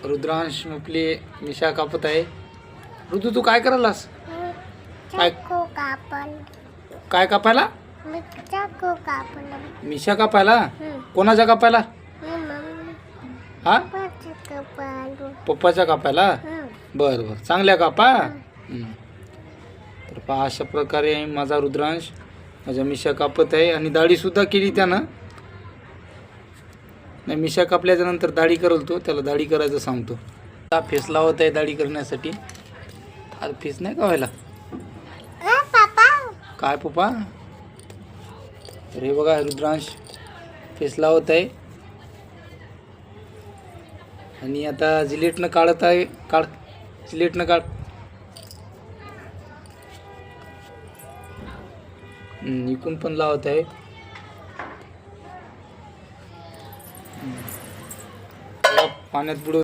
रुद्रांश आपली मिशा कापत आहे. ऋतू तू काय करायलास? काय काय कापायला? मिशा कापायला? कोणाच्या कापायला? हा, पप्पाच्या कापायला. बर बर, चांगल्या कापा. तर पहा, अशा प्रकारे माझा रुद्रांश माझ्या मिशा कापत आहे आणि दाढी सुद्धा केली त्यानं. नाही, मिशा कापल्याच्या नंतर दाढी करल तो, त्याला दाढी करायचं सांगतो. आता फेस लावत आहे दाढी करण्यासाठी. अरे फेस नाही का व्हायला? काय पप्पा? अरे बघा, रुद्रांश फेस लावत आहे आणि आता जिलेटनं काढत आहे. काढ, जिलेटनं काढ. इकून पण लावत आहे. पाण्यात बुडव.